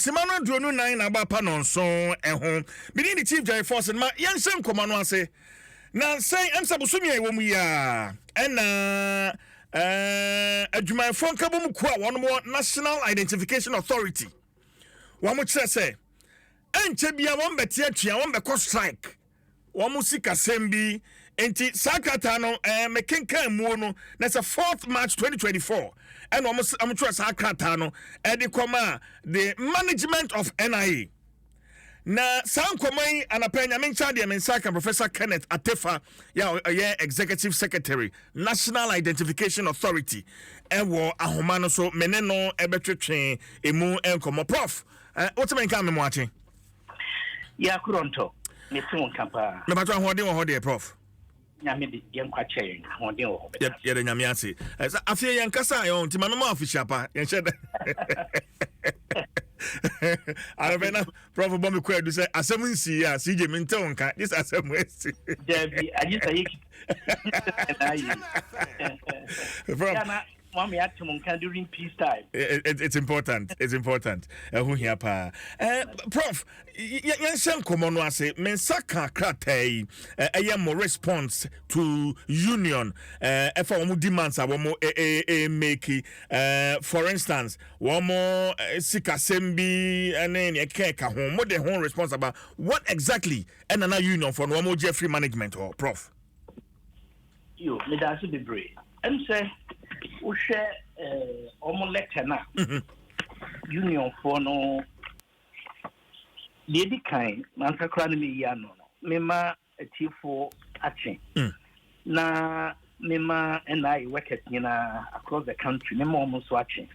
Simano Dronu 9 Abapa Nonson ehon. Bini the chief jai force ma yansem komano ase. Na say emsa busumi e womu ya. Ena adwuma fonka bomu kwa wono National Identification Authority. Wamu kire say enche bia won beti atua won be strike. Wamu sika sembi enti sakata no mekenkan mu no na say 4th March 2024 and I'm sure sakata no the management of NIA na sankomai anapenya mencha de mensaka Professor Kenneth Attafuah ya executive secretary National Identification Authority ewo ahoma no so meneno ebetwetwe emu enkomo prof what men kan me mo ache ya kuronto me tun kampa me batwa hoden wo hode prof nyame de yen kwache hoden wo ye de nyame ase afie yen kasa yo ntima no ma official pa yen shede Arabena prof bomb kwa do say asem nsi ya CJ mente wonka this asem nsi Debbie ajisa yiki prof Mommy had to during peacetime. It's important. It's important. Who here pa? Prof, yan komo no ase mensaka kratai more response to union if omo demands omo make for instance omo sika sembi ene ne keka ho mo de ho response about what exactly enana union for omo Jeffrey management or prof. Yo, me da so be brave. Em say we share lecture na union for no the kind man kakra na me ya no me ma atifo action na me ma NIA workers na across the country me ma so action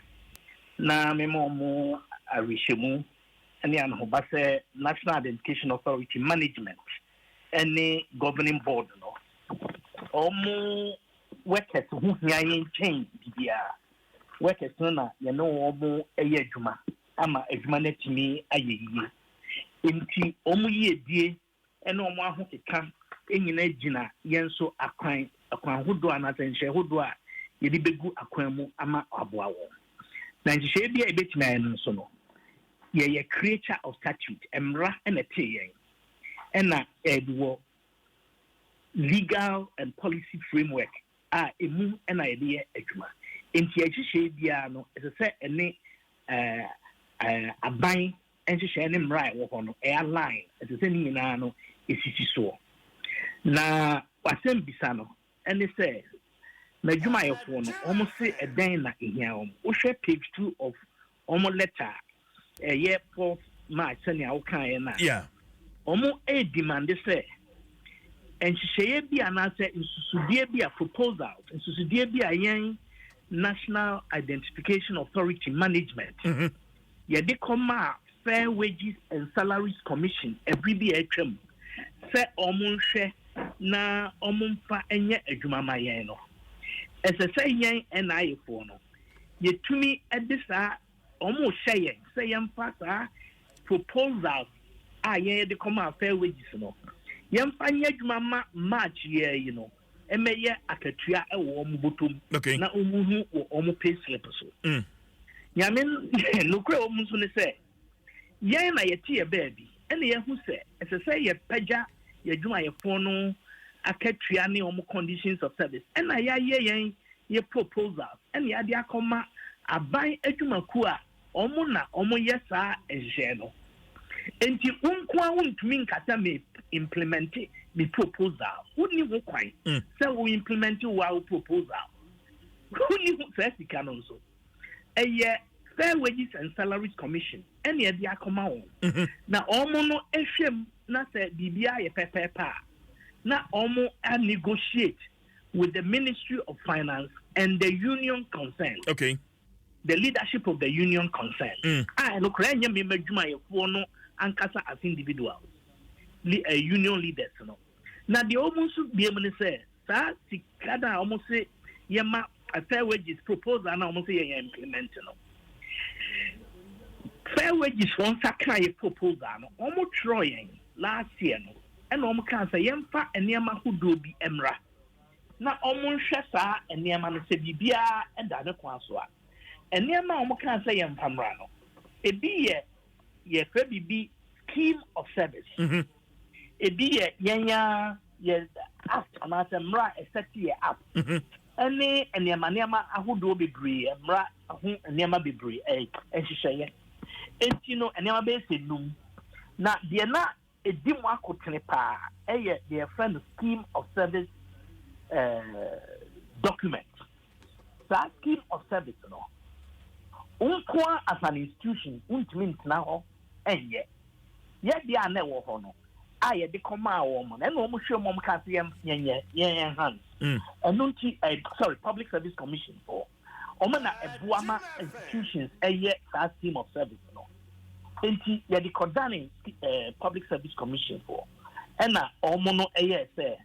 na me ma mo arishemu ani an ho ba say National Identification Authority management any governing board no workers who yin change bia workers na ye no omo eye adwuma ama adwuma na timi ayeyi enti omo ye die ene omo ahokeka enyina gina yenso akwan hodo anatenhye hodo a ye di begu akwan mu ama aboa wo na nhye bia ebetimi ayen nso no ye creature of statute emra ene teyen ena edwo legal and policy framework emu na yede adwuma enti ahihye bia no ese ene aban enhihye ne mra wo ho no airline ese ni nyina no esisi so na wasem bisa no ene se na adwuma yefo no omo se eden na ehia omo wo hwe page 2 of omo letter ye 4th March na wo kan na yeah omo demand se enhihye bia na se nsusudie bia proposal nsusudie bia yen National Identification Authority management ye de come Fair Wages and Salaries Commission every be atwam se omunhwe na omumfa enye adwuma ma yen no ese se yen NIA fo no ye tumi edisa omu hye yen se yen fa sa proposal yen de come Fair Wages no yemfanya adwuma ma March ye you know emeye akatua ewo omu botom na omuhu wo omu pay slip so nyame no kra omu so ne se yen na yete ye baabi ene ye hu se ese se ye pagya ye adwuma ye fo no akatua ne omu conditions of service ena ya ye yen ye proposal ene ya de akoma aban adwuma ku a omu na omu ye saa ehye no enti unkwa untumi nkata me implement the proposal uni wo kwan say we implement our proposal uni wo say sika no so Fair Wages and Salaries Commission any e dia akoma won na omo no ehwem na say bibia ye pepepa na omo negotiate with the Ministry of Finance and the union concerned the leadership of the union concerned no kra nya me madwuma ye fo no ankasa as individuals union leaders no na the almost be able to say that sikada almost say yema a Fair Wages proposal na almost say implement no Fair Wages one sakra proposal no almost trying last year no and almost can say yemfa enema hudo bi emra na almost hwesa enema no se bibia enda ne kwaso a enema almost can say yemfa mra no ebi ye ye FBB scheme of service. It be a yanya ye act on as a mra a set year up. Any and your manema ahudo be bree, mra ahun and yama be bree, and she say, and you know, and yama be said no. Now, dear not a dimwa cotenepa, their friend scheme of service document. That scheme of service, no. Unkwa as an institution, means now, and yet they are never hono. I had the command woman, and almost sure mom can't see hands. And sorry, Public Service Commission for Omana a Buama institutions, a yet that scheme of service, no. And the Kodani Public Service Commission for Enna Omono a year say,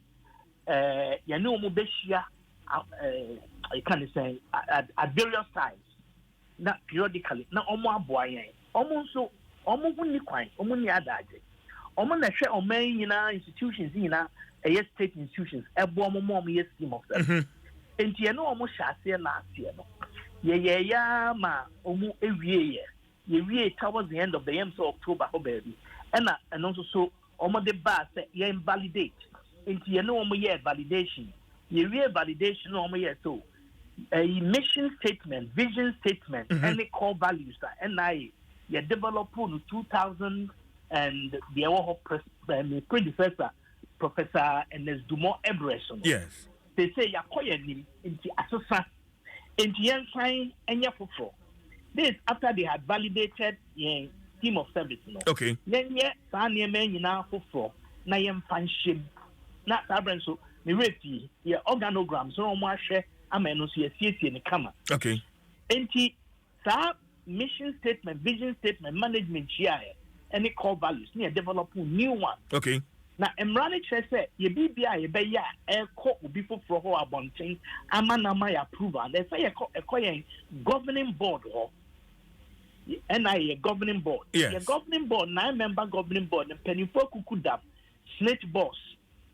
Yanu Mubeshia, I can't say at various times. Not periodically, not almost boy, almost so almost only quite, only adaje. Almost share on main institutions in a state institutions, a bomb year scheme of service. And you know almost last year, no. Yeah, ma, almost every year, towards the end of the year, so October, baby. And also so almost the bar say, yeah, invalidate. And you know almost year validation. You real validation almost year so. A mission statement, vision statement, any core values that NIA you developed in 2000 and the predecessor, Professor Ernest Dumont Ebreson. Yes. They say you call your name into Asosa, into young sign and your fulfill. This after they had validated the scheme of service. Okay. Then yet, Sanya men you now fulfill. Na yem fanship. Not Sabran so, the reti, your organograms, no more share. Okay. Enti sa mission statement, vision statement, management here, any core values, near develop new one. Okay. Now, Emrani say, ye BBI, ye be ya, court will be for a bunting, amanama approval. They say a governing board or NIA governing board. Yes. The governing board, 9-member governing board, and Pennyfo Kukudam, Snitch boss,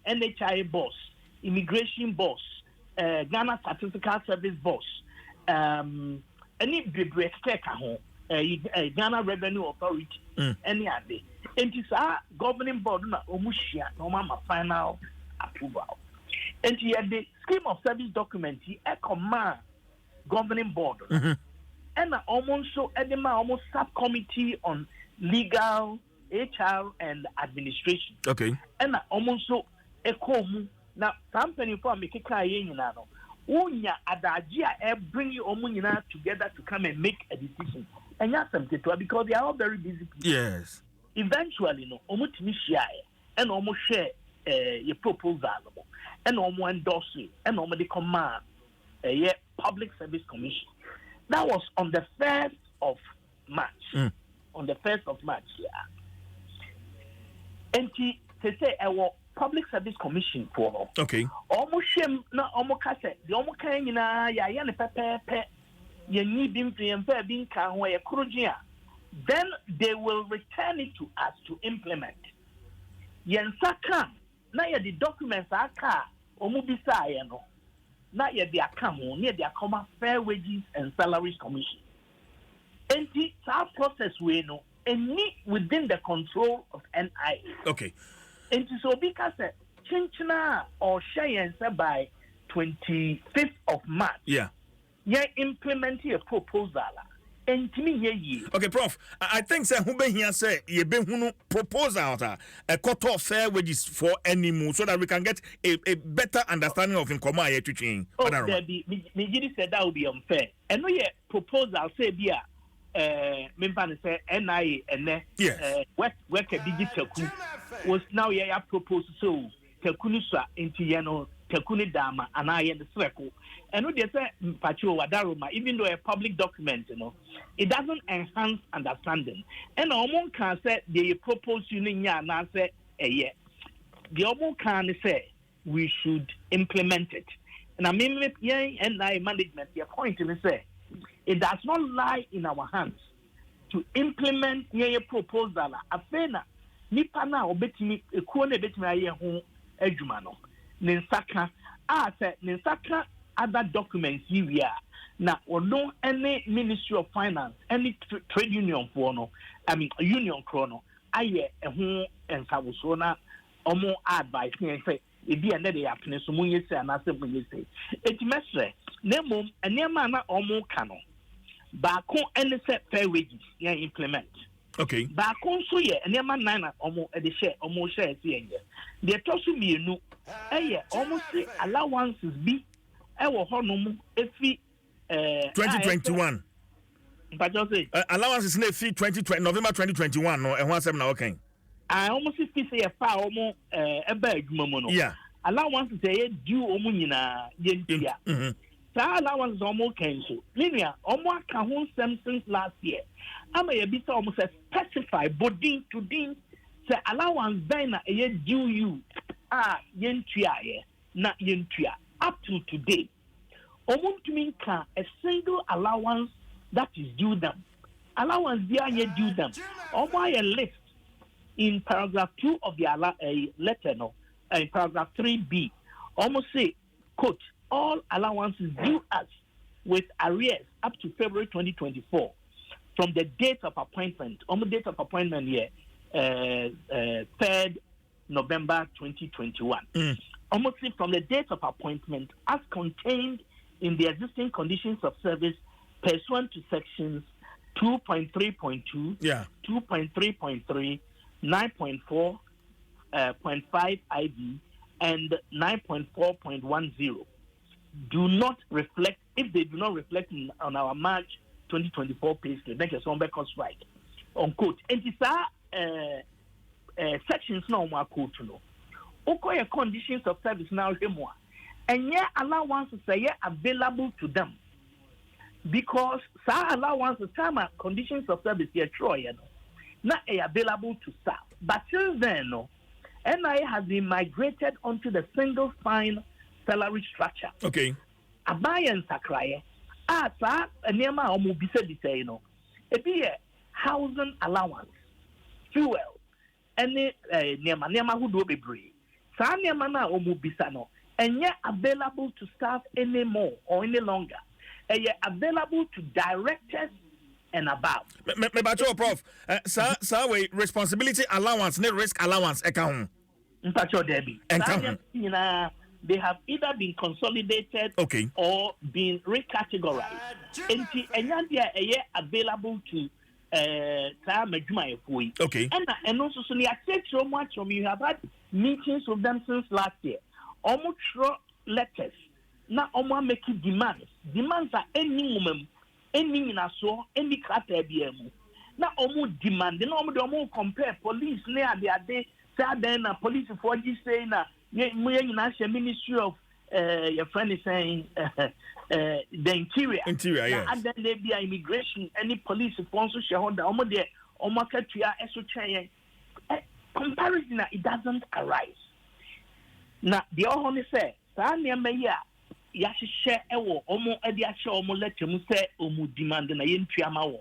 NHIA boss, immigration boss. Ghana Statistical Service boss, any big Ghana Revenue Authority, any other. And it's our governing board, Omushia, no mama final approval. And the scheme of service document, a command governing board, and almost so almost subcommittee on legal, HR, and administration. Okay. And almost so a now, company for me, Unya Adajia bring you omunina together to come and make a decision. And that's something to because they are all very busy people. Yes. Eventually, no, omutimi share and almost share your proposal and almost endorse it and almost the command a Public Service Commission. That was on the 1st of March. On the 1st of March, yeah. And they say our Public Service Commission for okay. Almost shame na almost cassette. The almost kind ya yan pepe ye need being being can where then they will return it to us to implement. Yen saka na ye the documents aka omubisa no na ye the account near the account Fair Wages and Salaries Commission. And that process we know and within the control of NIA. Okay. And so because Chinchina or Cheyenne by 25th of March. Yeah. Yeah, implementing a proposal. And to me, yeah. Okay, Prof. I think say who be here say ye be hunu proposal a cut off fair wages for any move so that we can get a better understanding of income here to change. Oh, me said that would be unfair. And no yeah proposal say be Mempan say NIA and yes. Work a digital was now yeah proposed so Tekunuswa into Yano Tekuni Dama and I in the circle. And what they say Pacho Wadaruma, even though a public document, it doesn't enhance understanding. And Omon can say they propose union ya and say yeah. The Omon can say we should implement it. And I mean and I management the point to say it does not lie in our hands to implement your proposal. Afena nipa na obetimi ekuo na betimi aye ho adwuma no. Ninsaka ninsaka other documents here Now, or no any Ministry of Finance, any trade union for no, union chrono, aye a home and Savusona, or more advice, and say, it be another happiness, so when you say, and I say, when you say, it must say, Nemo, and near manner or more canon. Baako any set fair wages, yeah, implement. Okay. Baako so yeah, and near man nana, almost at the share, almost share, seeing the toss will be a new, almost allowances be, our honor, if we 2021. But just say allowance is near fee 2020 November 2021. No, and 17 now. Okay. I almost see say a far almost a bag mono. Yeah. Allowance to say due omunina yentia. Sa allowance almost cancel. Linear almost can hold some since last year. I may be almost specify bodin to din say allowance dina a due you yentia not yentia up to today. Omuntumin can a single allowance that is due them. Allowance they due them. Almost a list in paragraph 2 of the letter, no, in paragraph 3b, almost say, quote, all allowances due us with arrears up to February 2024 from the date of appointment, almost date of appointment here, 3rd November 2021. Almost say from the date of appointment as contained in the existing conditions of service pursuant to sections 2.3.2, 2.3.3, 9.4.5 IV, and 9.4.10 do not reflect, if they do not reflect on our March 2024 pay slip, make a somewhere cost right. Unquote. And these are sections now more quote to know. Okay, conditions of service now more. And yet allowances are available to them. Because some allowances, some conditions of service are true, not available to staff. But since then, NIA has been migrated onto the single fine salary structure. Okay. Abaya and Sakraye, sa Nema or Mubisa Ditano, a be housing allowance, fuel, any Nema who do be brave. Sa Nemana or Mubisano, and yet available to staff anymore or any longer. Available to directors and above. Prof, way responsibility allowance, no risk allowance account. They have either been consolidated or been recategorized. Available to okay. And also, so I take so much from you have had meetings with them since last year. Almost letters. Now, almost making demands. Demands are any woman, any in a so, any criteria. Now, almost demand. They almost compare police near the day. Then police for this saying Ministry of your friend is saying the interior. Interior, yes. And then there be immigration, any police sponsor shareholder, almost there, almost comparison, it doesn't arise. Now, the other say, Yashe ewo omo ediashe omo let mu se omu demand na yentuama wo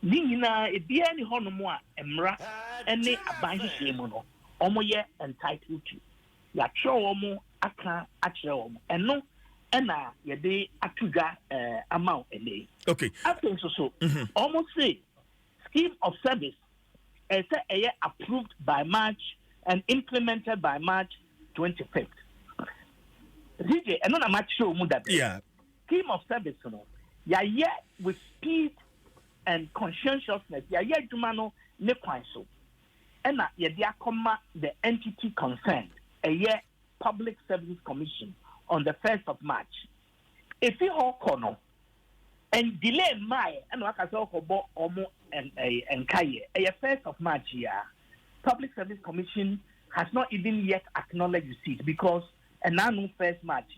ni nyina ebia ni hono mo a emra ene abanhye mu no omo ye entitled to ya tro omo aka akire omo eno ena ye de atuga amount ele okay after so omo say scheme of service say approved by March and implemented by March 25th. DJ, and not much show that. Yeah. Scheme of service, with speed and conscientiousness. To mano ne so. And the entity concerned, Public Service Commission on the 1st of March. If you all and delay my and like I and Kaye, 1st of March Public Service Commission has not even yet acknowledged receipt because and now no 1st March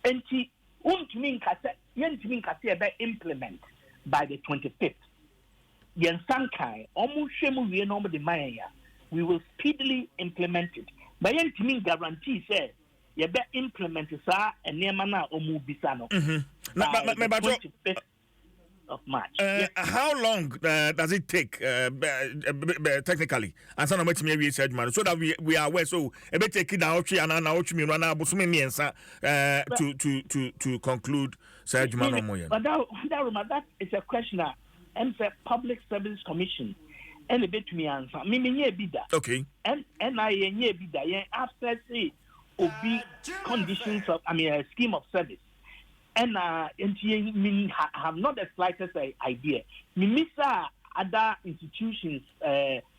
and she won't mean implement by the 25th. Yen Sankai, almost shemu we know the Maya, we will speedily implement it. But yen to mean guarantee says you better implement it, sir, and near mana or move bisano. of March. How long does it take technically? And some of my research man, so that we are aware. So a bit take it out and to conclude. But that is a question. And the Public Service Commission, and a bit to me answer. Me bida. Okay. And NIA bida. After say, obi conditions of, a scheme of service. And have not the slightest idea. Mimisa other institutions,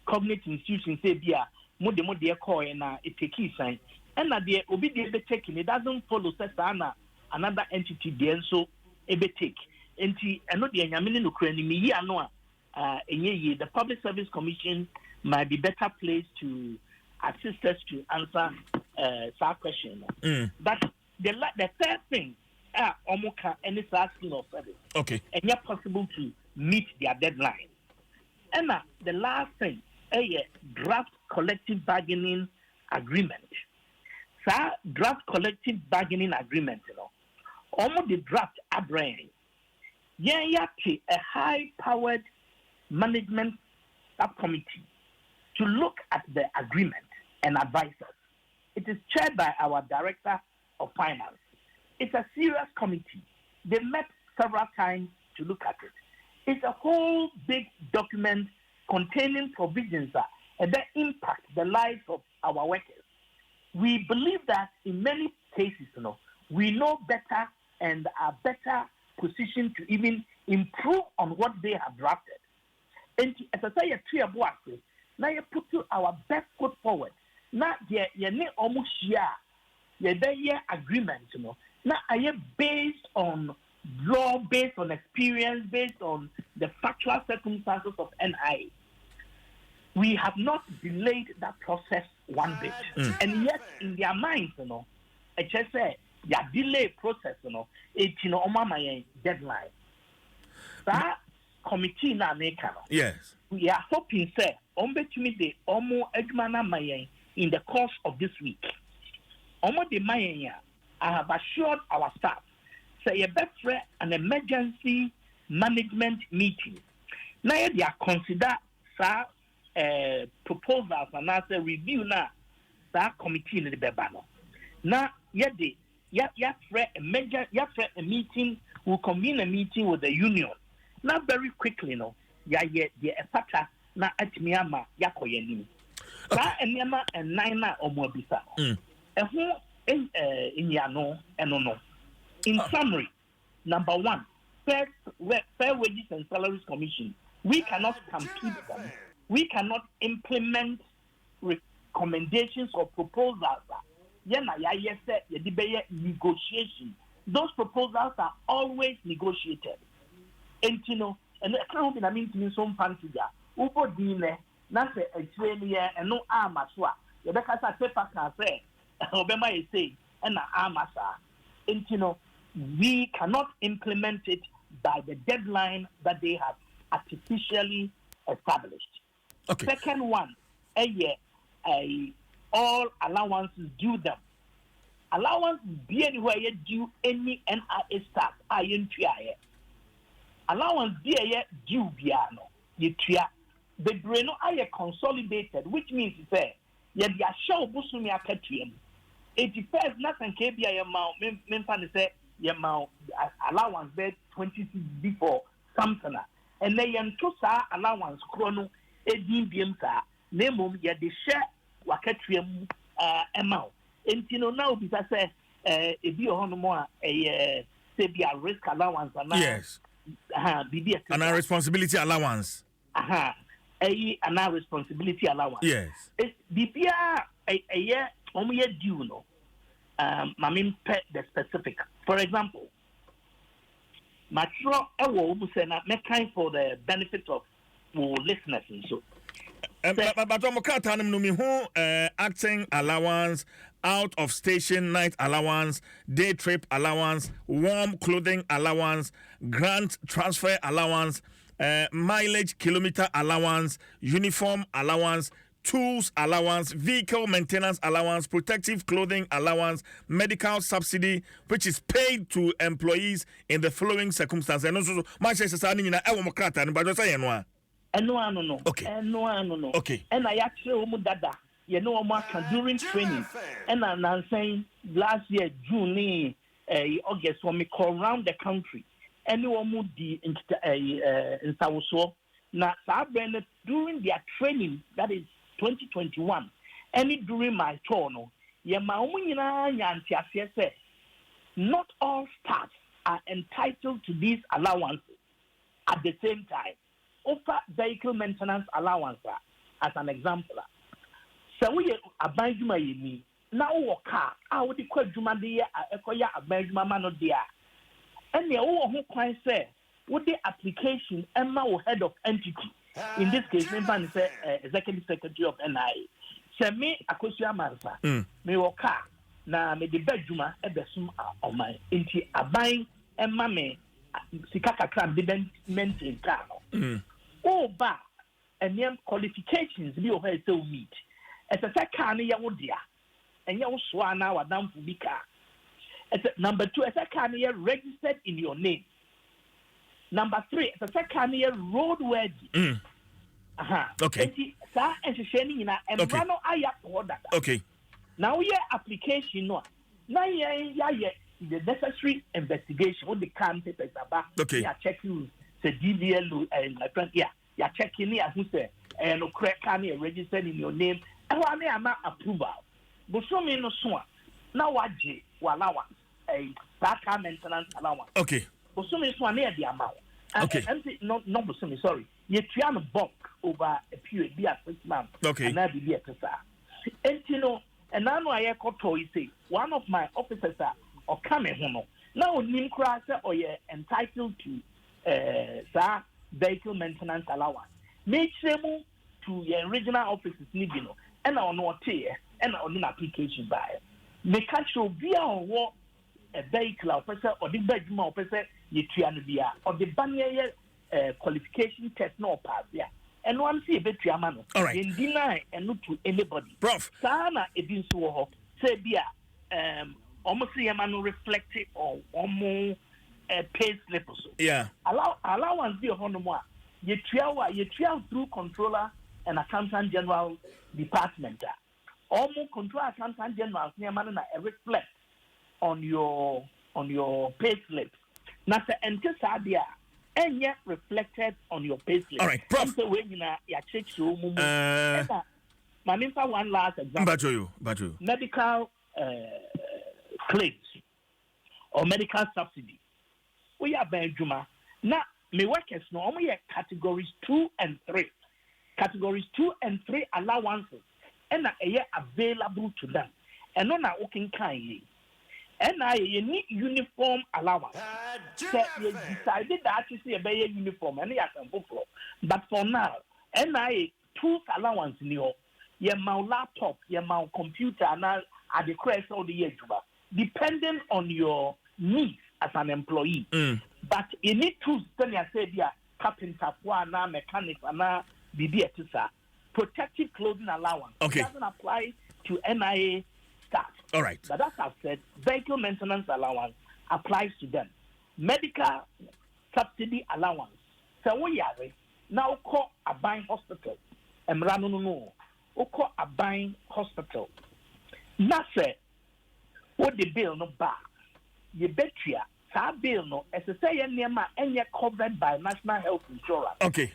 cognitive institutions say bia mo de call and it take sign. And the obi de taking it doesn't follow Sesana another entity there so ebe take. Enti eno de nyamene no kura ni mi ano the Public Service Commission might be better placed to assist us to answer that question. But the third thing omuka any scheme of service. Okay. And yet possible to meet their deadline. And the last thing, a draft collective bargaining agreement. Draft collective bargaining agreement, almost the draft abraham. A high-powered management subcommittee to look at the agreement and advise us. It is chaired by our Director of Finance. It's a serious committee. They met several times to look at it. It's a whole big document containing provisions that impact the lives of our workers. We believe that in many cases, we know better and are better positioned to even improve on what they have drafted. And as I say, now you put our best foot forward. Now you need almost agreement, Now I am based on law, based on experience, based on the factual circumstances of NIA. We have not delayed that process one bit. And yet in their minds, I just say their delay process, it's my deadline. That committee now yes. We are hoping, sir, the in the course of this week. I have assured our staff, say an emergency management meeting. Now they are consider proposals and as a review now that committee in the Bebano. Now a meeting will convene a meeting with the union. Now very quickly, a pata na atmiama yakoyenim. Sa enema and nine or more bisa. In yano and no. In summary, number one, fair wages and salaries commission. We cannot compete them. We cannot implement recommendations or proposals. Negotiation. Those proposals are always negotiated. And and I can't mean some fancy. Upo dine, na se Australia and no amaswa. The Becca paper can say, Obama is saying, and amasa. And we cannot implement it by the deadline that they have artificially established. Okay. Second one, all allowances due them. Allowance be anywhere due any NIA staff. Allowance be due biano. The breno are consolidated, which means say ya show busumi akatiem. 81st nothing can be a amount. Mempan say your amount allowance bed 26 before something. And they sa allowance chrono edin sa name ya de share wakatiem amount. And now because say if you on more a say be a risk allowance and yes. And our responsibility allowance. And our responsibility allowance. Yes. BPA a year due no. I mean the specific. For example, Matro Ewo for the benefit of listeners and so. But acting allowance, out of station night allowance, day trip allowance, warm clothing allowance, grant transfer allowance, mileage kilometer allowance, uniform allowance, tools allowance, vehicle maintenance allowance, protective clothing allowance, medical subsidy, which is paid to employees in the following circumstances. And also, my sister said, "I want to but just say no." No. Okay. No. Okay. And I actually dada. During training. And I'm saying last year June, August when we call around the country. Anyone in South now during their training, that is 2021, any during my tour, not all staff are entitled to these allowances at the same time. Offer vehicle maintenance allowance as an example. So we are buying my now car, I would equate Jumadi, a Benjamin Mano dear. And the who can say, with the application, Emma head of entity. In this case, Mempan is executive secretary of NIA. Say me Akosia Marsa, me car, na me the bedjuma ebesum on my inti abain Emma me Sikaka cram didn't maintain car. Oh, ba and yam qualifications be over so meet. As a second ya wodia, and ya swana wa dam fubika. Number 2, as a can registered in your name. Number 3, as a second year roadworthy. Okay. Okay. Now your application no. Now the necessary investigation what the can papers about. Okay. You are checking the DVL and my friend. Yeah, you are checking here who say and correct can registered in your name. And I am not approval. But so me no so. Now what J allowance a car maintenance allowance. Okay. But so me so near the amount. Okay. Not sorry. You try to bulk over a period be at 6 months. Okay. And that be at the and you know, and now I say one of my officers or coming home. Now Nim Crasser or you're entitled to vehicle maintenance allowance. Make sure to your regional offices need and I'll not here and on an application by make sure be on what a vehicle officer or the bedroom officer you try to be or the banner qualification test no pass yeah. And one see a bit man. All right. In deny and not to anybody. Prof. Sana it is so say bia almost see a man reflected on almost pay slip or so. Yeah. Allowance be on more. You trial through controller and accountant general department. Almost control accountant general near man reflect on your pay slip. Now the entire and yet reflected on your payslip. All right, Prof. So when you check so one last example. Bajo. Medical claims or medical subsidy. We are Benjuma. Now, me workers no only categories 2 and 3. Categories 2 and 3 allowances and are available to them. And no na working kind. NIA need uniform allowance. So you decided that you see a uniform and you can book. But for now, NIA tools allowance in your laptop, your computer, and at the crest of the year, depending on your needs as an employee. But you need tools. Then you say, carpenter, mechanic, and protective clothing allowance. Okay. It doesn't apply to NIA staff. All right. But as I've said, vehicle maintenance allowance applies to them. Medical subsidy allowance. So we are now call a buying hospital. No. Call a buying hospital. Now say, what the bill no bar. You bet you, that bill no, as I say, and you're covered by national health insurance. Okay.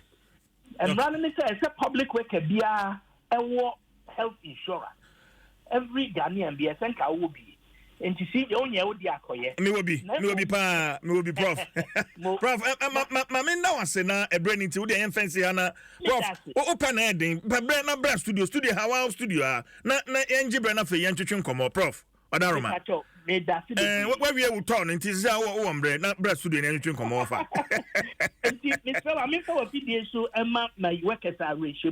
And running it as a public worker, be a health insurance. Every Ghanaian be a center will be. And to see the only Odiakoye. Me will be Prof. Prof, my men now say na a branding to the fancy Anna. Prof, open heading, but Brand studio, how studio, na NG Brenna for Yanchun Como, Prof. Adaroma. Where we will turn into our own bread, not breast studio and Yanchun Como. Mr. My workers are rich,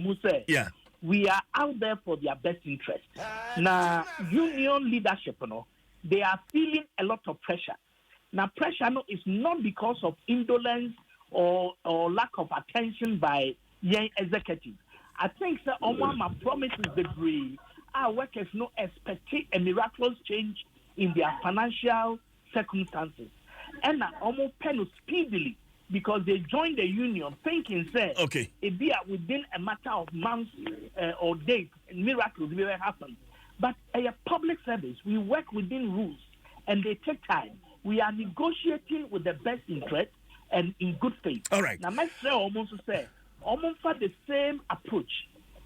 yeah. We are out there for their best interest. Now, union leadership, they are feeling a lot of pressure. Now, pressure is not because of indolence or lack of attention by young executives. I think that my promises degree our workers no expecting a miraculous change in their financial circumstances. And almost pen speedily because they joined the union thinking say it be within a matter of months or days miracles will happen. But a public service, we work within rules and they take time. We are negotiating with the best interest and in good faith. All right. Now, my friend almost say, almost for the same approach,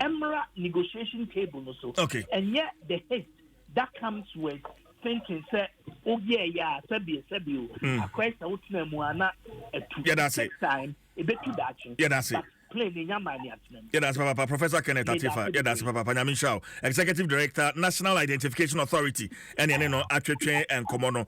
Emra negotiation table also. Okay. And yet the hate that comes with thinking, say, oh yeah, Sebi, a question out Muana, that's it. Time, a bit too that. Yeah, that's it. Yeah, that's Papa. Professor Kenneth Attafuah. Yeah, that's Papa. Nyame Shao, Executive Director, National Identification Authority, and Atwetwe and Komono.